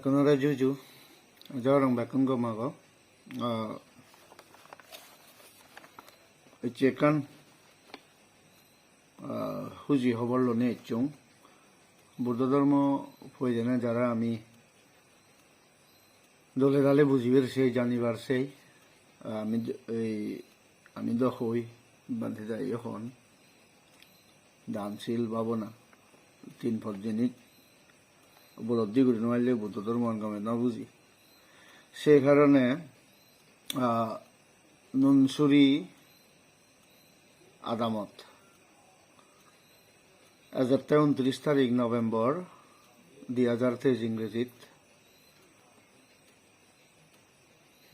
Bakunara Juju, Jorang Bakungo Mago, a chicken Huji Hovolo Nechung, Budodormo Poidena Jarami Dole Dale Buzir say Janivar say, Amido Hoi, Bantida Yohon, Dansil Babona, Tin Podgenic. উপলব্ধি করে নইলে বুদ্ধর মন গমে না বুঝি সেই কারণে নুনসুরি আদামত আজ 29 তারিখ নভেম্বর 2023 ইংরেজিত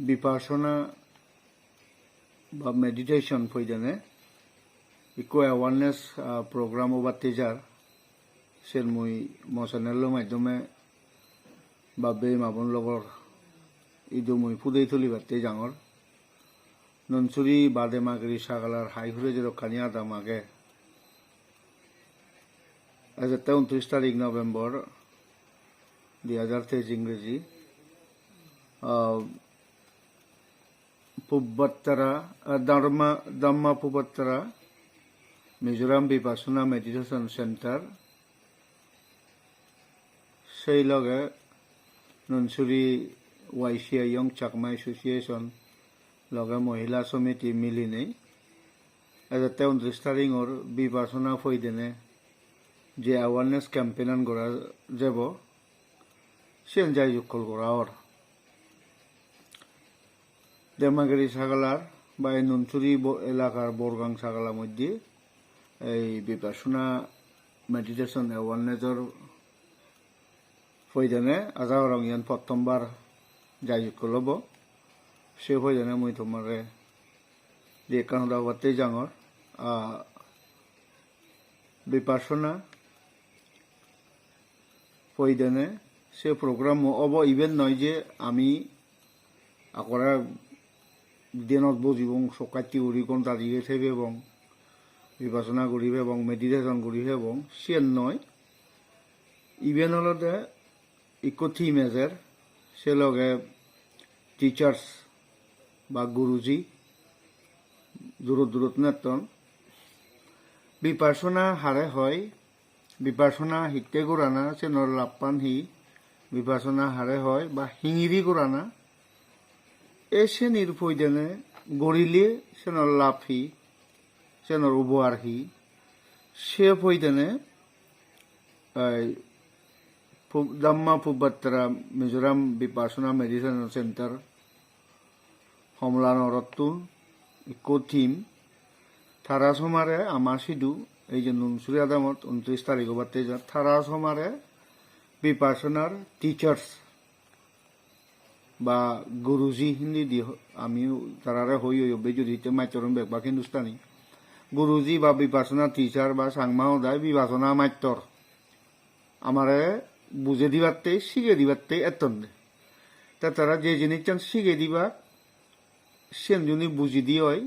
বিপাসনা বা মেডিটেশন ফইদানে ইকো অ্যাওয়ারনেস প্রোগ্রাম ওভার তেজার সের মুই মশানেলের মাধ্যমে বাবে মাবন লগর ইদু মুই ফুদেই তুলিবাতে জাঙর ননসুরি বাদে মাগরি সাগালার হাই হুরে যে রক্ষানি আদা মাগে আজ 29 তারিখ নভেম্বর 2023 ইংরেজি Pubbatara Dhamma Pubbatara Mizoram Vipassana Meditation Center সেই লগে Nunsuri YCI Young Chakma Association লগে মহিলা সমিতি মিলি নেই এজ 29 তারিখ ওর বিপাসনা ফইদেনে যে অ্যাওয়ারনেস ক্যাম্পেইন করা যাব সেন যাই যুক্কল করা ওর দেমাগেরি সাগালার বা এই নুনসুরি এলাকার বোরগাং সাগালার মধ্যে এই বিপাসনা মেডিটেশন অ্যাওয়ারনেসর ফইদানে আজাগরং ইয়ান প্রথমবার যাইক লব সে ফইদানে মুই তোমারে যে কানদা বাতে জাঙর বিপাসনা ফইদানে সে প্রোগ্রাম অব ইভেন্ট নয় যে আমি আকরা দিনত বুঝিবং সকাতি উড়ি কোন দাঁড়িয়ে থাকবে এবং বিপাসনা করিবে এবং মেডিটেশন করিবে এবং সেন নয় ইভেন্ট হলতে ইকো থিম এজের সে লগে টিচার্স বা গুরুজি দূরত নেতন বিপাসনা হারে হয় বিপাসনা হিতে গোরানা সে নর লাপান হি বিপাসনা হারে হয় বা হিঙিরি গোরানা এ সে নির্ফইদেনে গড়িলে সে নর লাভ হি সে নর উপহার হি সে ফইদেনে Dhamma Pubbatara Mizoram Vipassana Meditation Center Homlano Rotun Iko Team Tharas Homare Amasidu এই যে নুনসুরি আদামত 29 তারিখ বাতে যা থারাস হমারে বিপাসনার টিচার্স বা গুরুজি হিন্দি দি আমি তারারে হই বেজুরিতে মাইতরন বেক বা হিন্দুস্তানি গুরুজি বা বিপাসনা টিচার বা সাংমাও দায় বিপাসনা মাইতর আমারে বুঝে দিবাতে শিখে দিবাতে এতন তা তারা যে জিনিস চান শিখে দিবা সেন যদি বুঝি দিয়ে হয়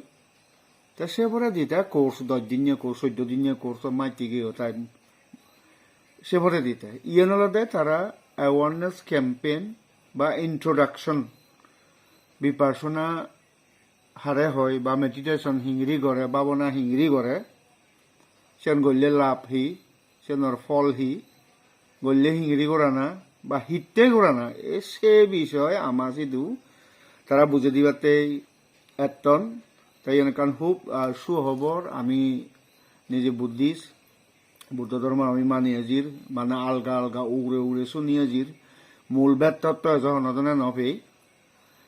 তা সে পরে দিতা কোর্স 10 দিনীয় কোর্স 14 দিনীয় কোর্স মাইতি গিয়ে তাই সে পরে দিতে ইয়ে নলদে তারা অ্যাওয়ারনেস ক্যাম্পেইন বা ইন্ট্রোডাকশন বিপাসনা হারে হয় বা মেডিটেশন হিংরি করে বাবনা হিংরি করে সেন গল্লে লাভ হি সেনর ফল হি গল্লে হিংরি করানা বা হিটে করানা সে বিষয় আমার সিধু তারা বুঝে দিবাতে এতন তাই কারণ খুব সুখবর আমি নিজে বুদ্ধিস্ট বুদ্ধ ধর্ম আমি মানি আজির মানে আলগা আলগা উড়ে উড়ে শুনি আজির মূল বেদ তত্ত্ব যখন নজনে নফেই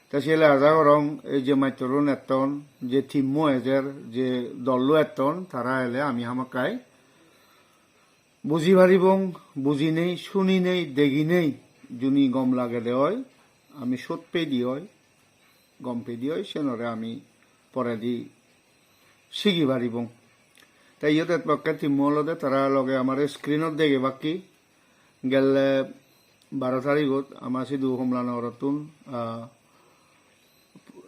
তা সেলে আজা রং এই যে মাইতরুন এতন যে থিম্মো এজের যে দল্লো এতন তারা এলে আমি হামাকাই বুঝি পারিবং বুঝি নেই শুনি নেই দেখি নেই জুনি গম লাগে দেয় আমি সত পে দিয় গম পে দিয় সেনরে আমি পরে দি শিখি পারিবং তাই ইহতে পক্ষে থিম্মলদে তারা লগে আমার স্ক্রিনত দেখে বাকি গেলে 12 তারিখত আমার Sidhu হোমলানগরতুন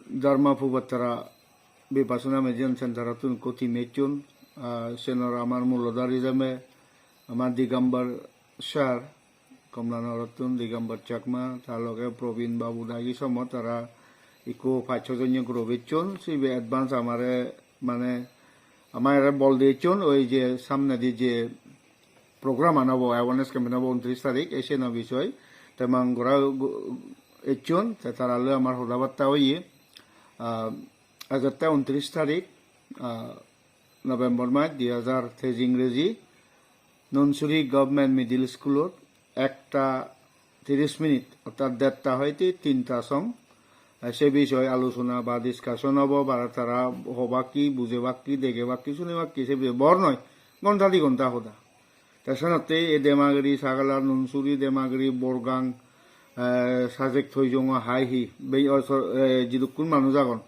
Dhamma Pubbatara Vipassana Meditation Centerতুন কতি মেচুন সেনর আমার মূলধার হিসাবে আমার দিগম্বর স্যার কমলানগরতুন দিগম্বর চাকমা তার লগে প্রবীণ বাবু দাগি সময় তারা ইকো 5-6 গ্রুপের সিবে অ্যাডভান্স আমারে মানে আমার বল দিয়েছেন ওই যে সামনে দিয়ে যে প্রোগ্রাম আনাবো অ্যাওয়ারনেস ক্যাম্পেইন হবো 29 তারিখ এসে না বিষয় তেমন গোড়া এজন তারা আমার হদাবার্তা হইয়ে আজটা 29 তারিখ নভেম্বর মাস 2023 ইংরেজি ননসুরি গভর্নমেন্ট মিডিল স্কুলত 1:30 অর্থাৎ 1:30 হইতে 3টা সং সে বিষয়ে আলোচনা বা ডিসকাশন হব বা তারা হবা কি বুঝেবা কি দেখেবা কি শুনেবা কি সে বর নয় ঘন্টা 2 ঘন্টা হদা তাছাড়াতে এই দেমাগিরি সাগালার ননসুরি দেমাগিরি বরগাং সাজেক থইজং হাইহি বে যিদুকুন মানুষ আগন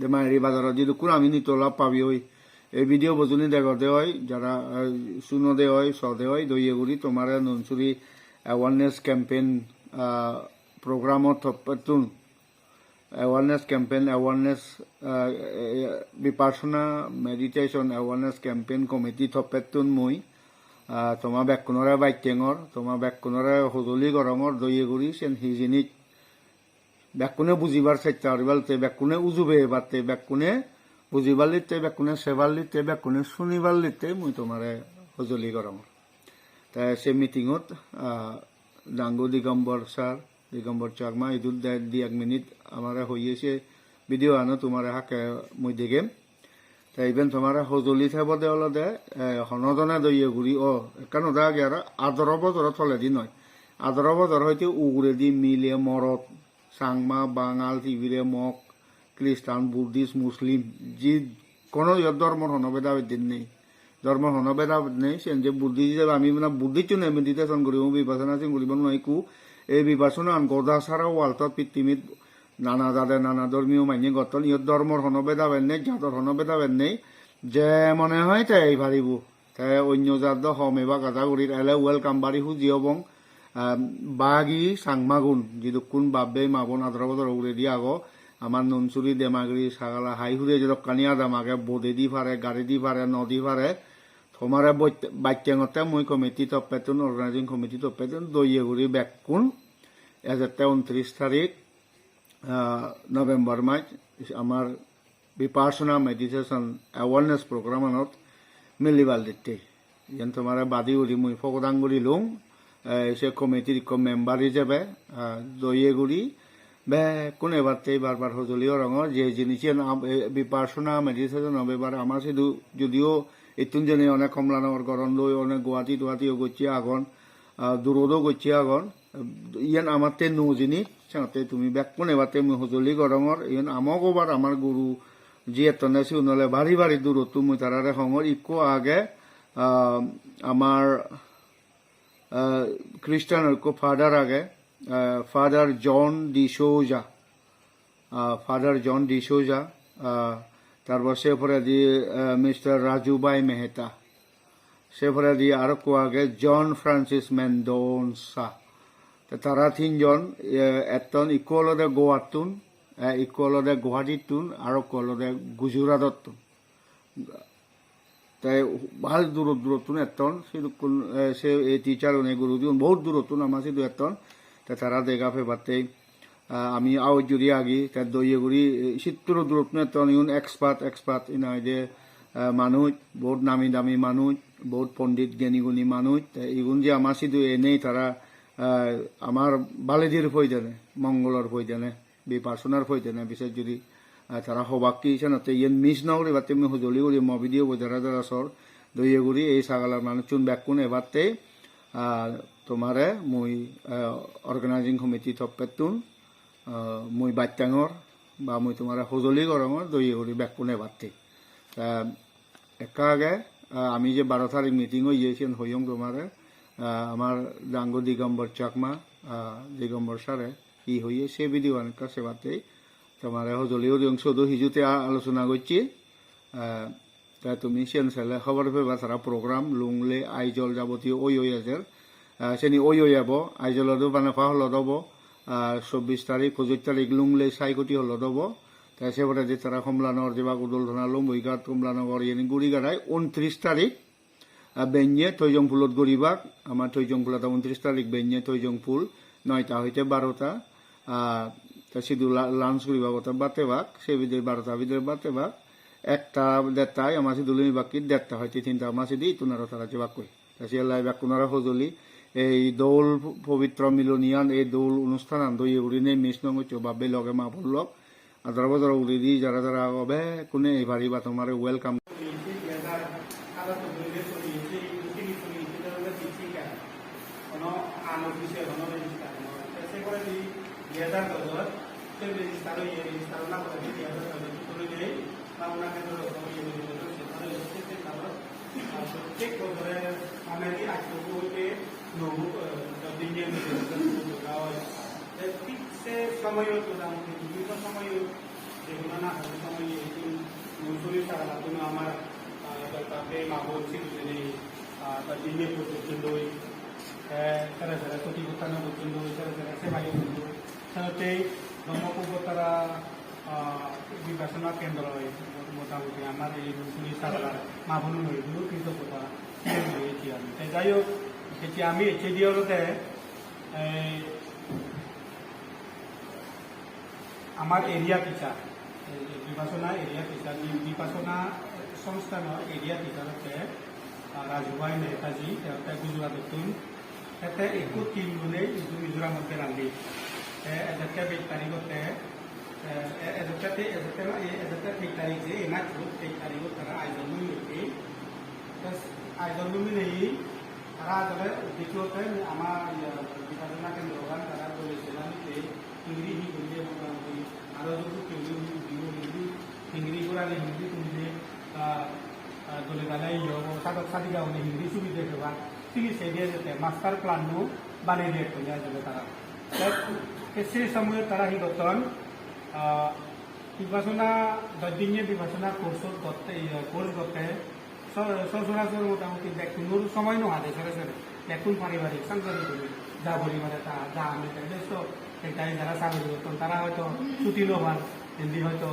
দেমাগিরি বাজারত যিদুকুন আমি নিতলা পাবি ওই এই ভিডিও বজুনি দেখতে হয় যারা শুনতে হয় সদে হয় দইয়েগুড়ি তোমার ননসুরি অ্যাওয়ারনেস ক্যাম্পেইন প্রোগ্রামত থপতুন awareness campaign awareness Vipassana Meditation Awareness Campaign Committee thopetun mui toma bekkunore baitengor toma bekkunore huduli gorongor doyeguri sen hijinit bekkune bujibar sectoribalte bekkune ujube batte bekkune bujibalite bekkune sebalite bekkune sunibalite mui tomare huduli gorongor ta se meetingot dango digambar sir Digambar Chakma ইদুল 1 minute আমার হইয়েছে video আনো তোমার হাকে মই দেখেম তাই even তোমার হজলি থাকব দেওয়ালে হনদনা দইয়ে ঘুরি কেন দা গিয়ে আদর বজর থলে দি নয় আদর বজর হইতে উগুরে দি মিলে মরত সাংমা বাঙাল টিভিরে মক খ্রিস্টান বুদ্ধিস্ট মুসলিম যে কোনো ধর্মর হনবেদা দিন নেই ধর্ম হনবেদা নেই সে যে বুদ্ধি আমি মানে বুদ্ধি চুনে মেডিটেশন করিব বিপাসনা চিন করিব নয় কু এই বিপাসনা গদা সারা ওয়ালতত পৃথিবীত নানা জাদের নানা ধর্মীয় মাইনে গতন ইয়ত ধর্মর হনবেদা নেই জাতর হনবেদা নেই যে মনে হয় তাই ভারিব তাই অন্য জাত হমে বা গাজা করির এলে ওয়েলকাম বাড়ি হুজি এবং বাগি সাংমাগুন যিদুকুন বাব্বে মাবন আদর বদর উড়ে দিয়ে আগো আমার ননসুরি দেমাগিরি সাগালা হাই হুরে যে কানিয়া দামাকে বোদে দি পারে গাড়ি দি পারে নদী পারে তোমারে বাক্যাঙতে মই কমিটি তপেতুন অর্গানাইজিং কমিটি তপেতুন দইয়েগুড়ি বেকুন 29 তারিখ নভেম্বর মাস আমার বিপাসনা মেডিটেশন অ্যাওয়ারনেস প্রোগ্রামত মিলিবাল দিতে যেন তোমার বাদি উড়ি মই ফকদাঙ্গুড়ি লুং সে কমিটির মেম্বার হিসেবে দইয়েগুড়ি বেকুন এবারতে বারবার হজলিও রঙর যে জিনিস বিপাসনা মেডিটেশন এবার আমার শুধু যদিও ইতুন জেনে অনেক কমলানগর গরম লই অনেক গুয়াহাটি টুয়াহাটিও গচ্ছি আগন দূরদও গচ্ছি আগন ইয়ান আমার তে নো জিনিস সাথে তুমি বেকুন এবারতে মই হজলি গরমর ইয়ান আমক ওবার আমার গুরু যি এতনে শুনলে ভারী ভারী দূরত্ব মই তারারে হঙর ইকো আগে আমার খ্রিস্টান ঐক্য ফাদার আগে ফাদার জন ডিসোজা তারপর সেপরে দিয়ে মিস্টার রাজুবাই মেহতা সেপরে দিয়ে আরো আগে জন ফ্রান্সিস মেন্ডোসা তারা 3জন এতন ইকুয়ালদে গোয়াতুন ইকুয়ালদে গুয়াহাটিতুন আরো কলদে গুজরাটতুন তাই ভাল দূরত্বন এতন সে এই টিচার অনেক গুরু বহুত দূরত্বন আমার শুধু এতন তারা দেখা ফেবাতে আমি আও জুড়ি আগি তার দইয়েগুড়ি শীতর দূরত্ব এতন ইউন এক্সপার্ট ইনাই যে মানুষ বহুত নামি দামি মানুষ বহুত পণ্ডিত জ্ঞানী গুণী মানুষ ইগুন যে আমার শুধু এনেই তারা আমার বালেদির ফইদেনে মঙ্গলর ফইদেনে বিপাসনার ফইদেনে বিশেষ যদি তারা হবাক কি নাতে ইয়েন মিস না করি বাতে আমি হজলি করি ম ভিডিও যারা যারা সর দইয়েগুড়ি এই সাগালার মানুষ চুন ব্যাকুন এবারতে তোমারে মই অর্গানাইজিং কমিটি থপেতুন মই বাচ্চাঙর বা মই তোমার হজলি গরমর দইয়েগুড়ি ব্যাকুন এবারতে একা আগে আমি যে 12 তারিখ মিটিং হইয়েছেন হইয়ং তোমারে আমার ডাঙ্গ দিগম্বর চাকমা দিগম্বর সারে কি হইয়ে সে ভিডিও অনেকটা সেবাতে তোমার হজলি অংশ হিজুতে আলোচনা করছি তাই তুমি সেন সেলে খবর পেবা তারা প্রোগ্রাম লুংলে আইজল যাবতীয় ওই আছে সেনি ওই যাব আইজলতো বানাফা হলত হব 24 তারিখ 25 তারিখ লুংলে সাইকটি হলত হব তাই সেপরে যে তারা কমলানগর যেবা উদল ধনা লম্বইঘাট কমলানগর ইয়ে গুড়িঘাটায় 29 তারিখ বেঞ্জে থৈজং ফুলত গরিবাক আমার থৈজং ফুলত 29 তারিখ বেঞ্জে থৈজং ফুল 9টা হইতে 12টা সিধু লাঞ্চ করিবা কথা বাতে ভাগ সে ভিতরে 12টা ভিতরে বাতে ভাগ 1টা 1:30টায় আমার সিধুলিনী বাকি 1:30টা হইতে 3টা আমার সিধি তুনারা তারা যে বাক কই তাছি লাই বাক কুনারা হজলি এই দৌল পবিত্র মিলনিয়ান এই দৌল অনুষ্ঠান আন্দই উড়িনে মিস নং হচ্ছে বাবে লগে মা বললক আদার বদর উড়ি দি যারা যারা হবে কোনে এই ভারি বা তোমারে welcome Nunsuri salah satu nama tapi mabuk sih ini tadi ini berjendoi cara-cara tu tiba tanah berjendoi cara-cara sebagai berjendoi seperti Dhamma Pubbatara Vipassana Campaign মোটামুটি আমার এই Nunsuri salah mabuk nunggu dulu kita kota ini dia. Jadi yo আমি jadi orang আমার area teacher Vipassana area teacher Vipassana সংস্থান area teacher হচ্ছে রাজুভাই মেহতাজি গুজরাটতুন এতে একো team গুলে মিজোরামতে রান্ধি এজতে 1 তারিখতে এজতে 1 তারিখ যে এনা 1 তারিখ তারা আয়োজন নিয়ে আয়োজন নিয়ে তারা আসলে দ্বিতীয়তে আমার বিপাসনা কেন্দ্র তারা বলেছিলেন যে হিন্দি হি বললে মোটামুটি আরো যদি কেউ হিন্দি করালে হিন্দি তুমি দলে দালাই সাধক সাধিকা হলে হিন্দি সুবিধা দেবা ঠিক সেই দিয়ে যেতে মাস্টার প্ল্যানও বানিয়ে দিয়ে চলে যাবে তারা সেই সময় তারা হি গতন বিপাসনা 10 দিনের বিপাসনা কোর্স করতে সচরাচর মোটামুটি দেখুন সময় নয় সরাসরি দেখুন পারিবারিক সাংসারিক যা পরিবারে তা যা আমি ব্যস্ত সেটাই যারা চাকরি করতেন তারা হয়তো ছুটি লোহার হিন্দি হয়তো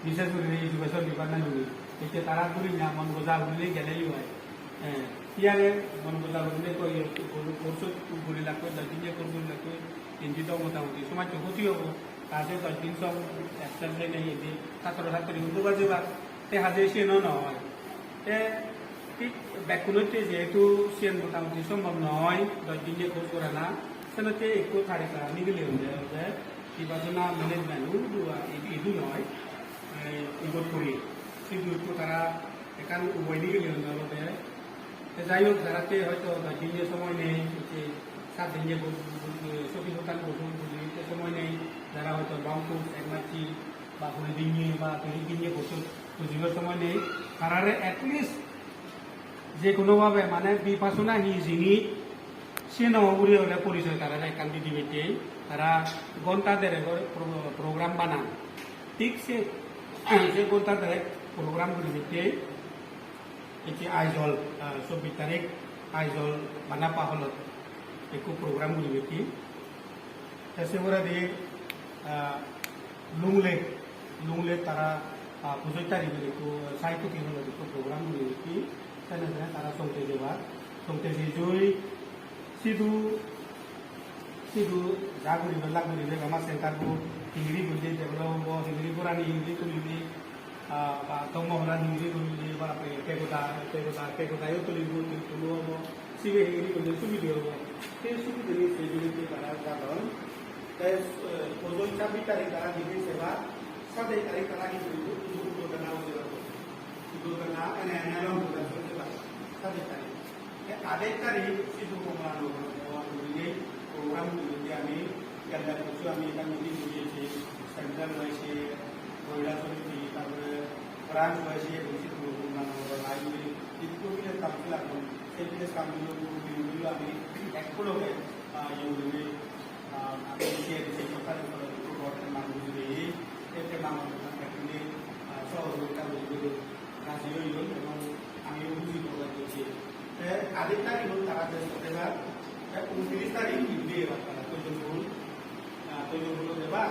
বিশেষ করে এডুকেশন ডিপার্টমেন্ট এতে তারা ঘুরি না মন বোঝা ঘুরলেই গেলেই হয় ইয়ারে মন বোঝা ঘুরলে কোর্স ঘুরি লাগবে 10 দিনে কোর্স ঘুরি লাগবে হিন্দিটাও মোটামুটি সমাজ ক্ষতি হবো কাজে 10 দিন সব একসাথে নেই হিন্দি ছাত্রছাত্রী হিন্দু বাজে বা তে হাজে সে নয় তে ঠিক ব্যাকুলতে যেহেতু সে মোটামুটি সম্ভব নয় 10 দিনে কোর্স করে না সেটাতে একটু তারিখা নিগলে হয়ে বিভাজনা ম্যানেজমেন্ট ইদু নয় ইগত করি কিন্তু একটু তারা এখান উভয় নিগলে হয়ে যাই হোক যারাতে হয়তো 10 দিনের সময় নেই 7 দিনে চব্বিশ ঘন্টার সময় নেই যারা হয়তো লং কোর্স একমাত্রি বা 20 দিনে বা 30 দিনে বছর বুঝিবার সময় নেই তারা এটলিস্ট যে কোনোভাবে মানে বিপাসনা হি যিনি সে নবুরি হলে পরিচয় তারা এখান দিদিবেতে তারা ঘন্টা দেড় প্রোগ্রাম বানান ঠিক সে ঘন্টা দেড় প্রোগ্রাম করিবেতে এটি আইজল 24 তারিখ আইজল বানাপা হলত একটু প্রোগ্রাম করিবেতে সেগুলো দিয়ে লুংলে তারা 25 তারিখে একটু সাহিত্য হলত একটু প্রোগ্রাম করিবেতে সেখানে তারা চলতে যাবার চলতে জয় সিধু যা করিবে লাগ করিবে আমার সেন্টারকে হিন্দি বললে ডেভেলপ হব হিন্দি পুরানি হিন্দি করিলে বা দমহরা হিন্দি করিলে বা কেকতায়ও তুলিব তুলো হব সিবে হিন্দি করলে সুবিধা হব সেই সুবিধা নিয়ে সেইগুলিতে তারা যাবেন তাই 24 তারিখ তারা দিবে সেবা 27 তারিখ তারা কি করব উদ্বোধনা উদ্বোধনা এনে সেবা 27 তারিখ আদেশ তারিখ সিধু কমলানগর প্রোগ্রাম আমি কেন্দ্র করছি আমি এখানে বুঝিয়েছি সেন্ট্রাল রয়েছে কৈলাসী তারপরে ব্রাঞ্চ রয়েছে সিধু কমলানগর লাইব্রেরি যেগুলো কামগুলো লাগবে সেগুলো কামগুলো আমি একগুলোকে ইউগুলি আমি সেই সরকার বর্তমান মানুষ এতে মানুষ থাকলে সহযোগিতা বুঝবে রাজি হইল এবং আমিও বুঝি প্রকাশ করছি আদেশ তারিখ তারা দেবা 29 তারিখ দিয়ে তারা তৈরি দেবা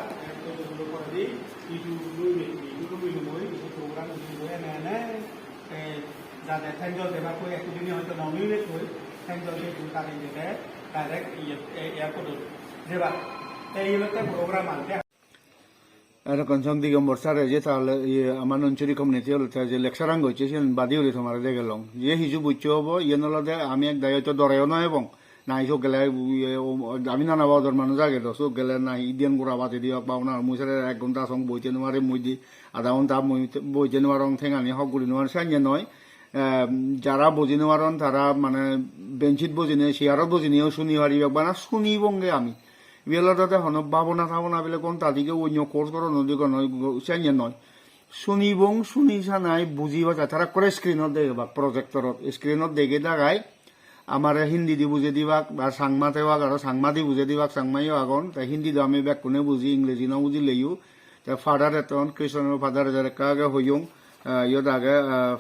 তৈরি করে দিই ইউটিউব প্রোগ্রাম এনে যাতে থাইজল দেবা কই একটু দিনে হয়তো নমিউলে কই থাইজল কে তুই তারে দিতে ডাইরেক্ট এয়ারপোর্ট যেবা এই হলো প্রোগ্রাম আনতে এরকম দিগম্বর স্যারে যে তাহলে আমার নঞ্চুরি কমিউনিটি হল যে লেকচারাং হচ্ছে সে বাদি হলে তোমার দেখে লং যে হিজু বুঝছো হবো ইয়ে নলদে আমি এক দায়িত্ব দরেও নয় এবং নাই চোখ গেলে আমি নানা বাদর মানুষ আগে তো চোখ গেলে নাই ইদিয়ান গুড়া বাতি দিও পাও না মুই সারে 1 ঘন্টা সঙ্গ বইতে নোয়ারে মুই দি আধা ঘন্টা বইতে নোয়ারং ঠেঙানি হক গুড়ি নোয়ার সাইনে নয় যারা বুঝি নোয়ারন তারা মানে বেঞ্চিত বুঝি নিয়ে চেয়ারত বুঝি নিয়েও শুনি হারি একবার না শুনিবঙ্গে আমি বিয়েলাটাতে হন ভাবনা থাবনা বলে কোন তাদিকে অন্য কোর্স করো নদী নয় চাইয়ে নয় শুনিবং শুনিছা নাই বুঝিবা যায় তারা করে স্ক্রিনত দেখবা প্রজেক্টরত স্ক্রিনত দেখে দেখায় আমার হিন্দি দি বুঝে দিবাক বা সাংমাতে বাক আর সাংমা দি বুঝে দিবাক সাংমাইও আগন তাই হিন্দি দি আমি ব্যাকুনে বুঝি ইংরেজি ন বুঝি লেইও তাই ফাদার এতন খ্রিস্টানের ফাদার যারা কাগে হইয়ং ইয়ত আগে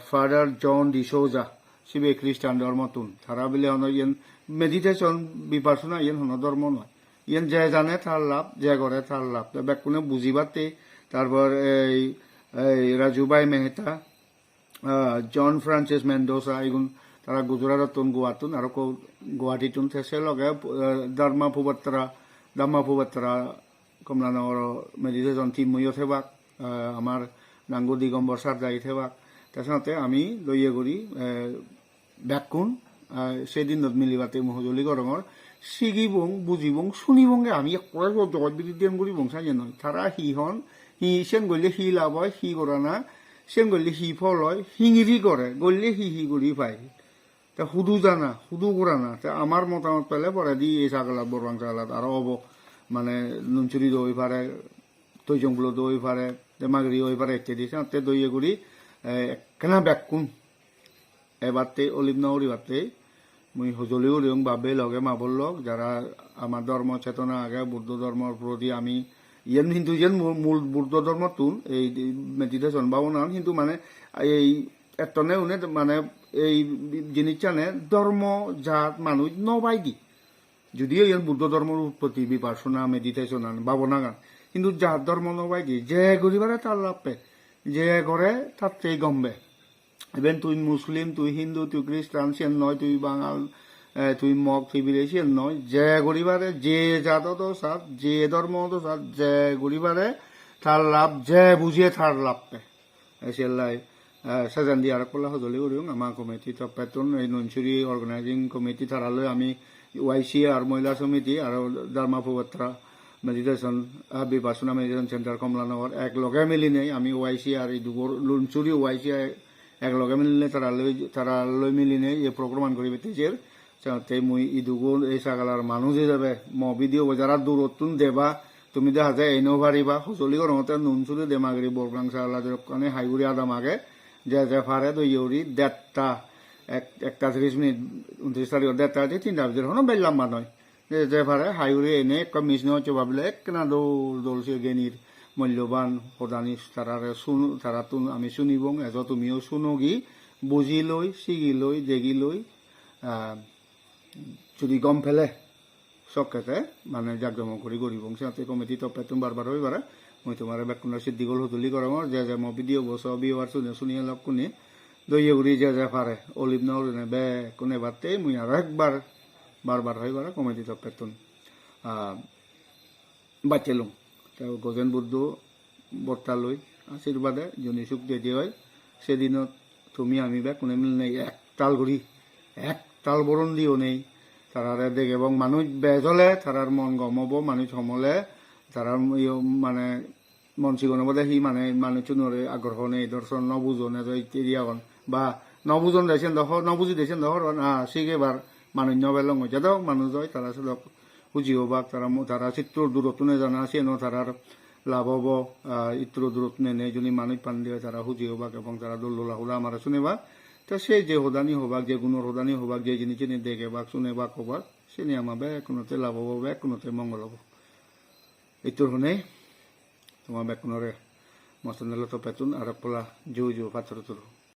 ফাদার জন ডিসোজা সিবে খ্রিস্টান ধর্মতুন তারা বলে হন ইয়েন মেডিটেশন বিপাসনা ইয়েন হন ধর্ম নয় ইয়েন যে জানে তার লাভ যে করে তার লাভ ব্যাকুনে বুঝিবাতে তারপর এই রাজুভাই মেহতা জন ফ্রান্সিস মেন্ডোসা এগুন তারা গুজরাটতুন গোয়াতুন আর গুৱাহাটীতুন সে লগে Dhamma Pubbatara Kamalanagar meditation team মইও থেবাক আমার নাঙ্গু দিগম্বর সার যাই থেবাক তার সাথে আমি লইয়ে করি ব্যাকুন সেদিনত মিলিবাতে মহজলি গরমর সিগিবং বুঝিবং শুনিবংগে আমি জগৎ বিদ্যান করিবং সাজে নয় তারা হিহন হি সেন গলে হি লাভ হয় হি করা না সেন গলে হি ফল হয় হিঙিরি করে গলে হি করি পাই তা হুদু জানা হুদু করা না তা আমার মতামত পেলে পরে দি এই ছাগলাত বরবাং ছাগলাত আরো হব মানে নুনচুরি দই পারে তৈজংগুলো দই পারে মাগরি দই পারে ইত্যাদি সাথে দইয়ে করি কেনা ব্যাকুন এবারতে অলিভ নগরী বারতে মুই হজলিও দিওঁ বাবে লগে মাবল লগ যারা আমার ধর্ম চেতনা আগে বুদ্ধ ধর্মের প্রতি আমি ইয়েন কিন্তু ইয়েন মূল বুদ্ধ ধর্মতুন এই মেডিটেশন ভাবনা কিন্তু মানে এই এতনে উনি মানে এই জিনিসটানে ধর্ম জাত মানুষ নবাই দি যদিও ইয়েন বুদ্ধ ধর্মের উৎপত্তি বিপাসনা মেডিটেশন ভাবনা গান কিন্তু জাত ধর্ম নবাই দি যে গরিবারে তার লাভ পে যে করে তাতে গম্বে ইভেন তুই মুসলিম তুই হিন্দু তুই খ্রিস্টান সেন নয় তুই বাঙাল তুই মগ তুই বিদেশিয়ান নয় যে গরিবারে যে জাত তো সাত যে ধর্ম তো সাত যে গরিবারে তার লাভ যে বুঝিয়ে তার লাভ পে সেলাই সাজান দিয়ে আর কলা হজলি করিও আমার কমিটি তপেতন এই নঞ্চুরি অর্গানাইজিং কমিটি তারালৈ আমি YC আর মহিলা সমিতি আর Dhamma Pubbatara meditation Vipassana meditation centre Kamalanagar একলগে মিলি নেই আমি YC আর এই দুগর লুনচুরি YC একলগে মিলিলে তারালৈ মিলি নেই এই প্রোগ্রাম করি বেতেজের তে মুই ই দুগুণ এই ছাগালার মানুষে যাবে ভিডিও যারা দূরতুন দেবা তুমি দেখা যায় এনেও পারিবা সচলি গরমতে নুনচুরি দেমাগিরি বরগ্রাং ছাগলা কারণে হাইগুড়ি আদাম আগে যে ফারে দইয়রি 1:30 মিনিট 29 তারিখ 1:30 3টা বাজে হনো বেল লম্বা নয় যে ফারে হাইগুড়ি এনে এক মিস নয় চবাবলে একনা দৌলছে গেনির মূল্যবান প্রদানি তারা তুন আমি শুনিবং এজ তুমিও শুনগি বুঝি লই শিগি লই দেখি লই যদি গম ফেলে চকেতে মানে জাকজম করি গরিবং সাথে কমিটি তপেতুন বারবার হইবারে মই তোমার ব্যাকুণার সিদ্ধিগোল হতুলি গরমর যে মো ভিডিও বস বিওয়ার শুনিয়ে লক কোনে দইয়ে উড়ি যে পারে অলিভ নলে বে কোনে বাতে মুই আর একবার বারবার হইবারে কমিটি তপেতুন বাঁচেলুম গজেন বুদ্ধ বর্তালৈ আশীর্বাদে জনি সুখ দিয়ে হয় সেদিনত তুমি আমি বে কোনে মিল নেই এক তাল বরণ দিও নেই তারারে দেখ এবং মানুষ বেজলে তারার মন গমব মানুষ সমলে তারার মানে মন চিগনবদে সি মানে মানুষ নরে আগ্রহ নেই দর্শন নবুজন ইত্যাদি বা নবুজন দেছেন দখ নবুজি দেছেন দখর সিগেবার মানুষ নবেলং হয়ে যাও মানুষ হয় তারা সব বুঝি হবাক তারা চিত্র দূরত্বনে জানা সেন তারার লাভ হব ইত্র দূরত্বনে নেই যদি মানুষ পান দিয়ে তারা হুজি হবাক এবং তারা দোল্লা হুলা আমার শুনেবা তা সে যে হোদানি হবাক যে গুণর হোদানি হবাক যে জিনিস দেখে বাক শুনে বাক হবাক সে নিয়ে আমার ব্যাগ কোনোতে লাভ হবো ব্যাগ কোনোতে মঙ্গল হবো এইটোর শুনে তোমার ব্যাগ কোনরে মসন্দালত পেতুন আর পোলা জু পাথর তোর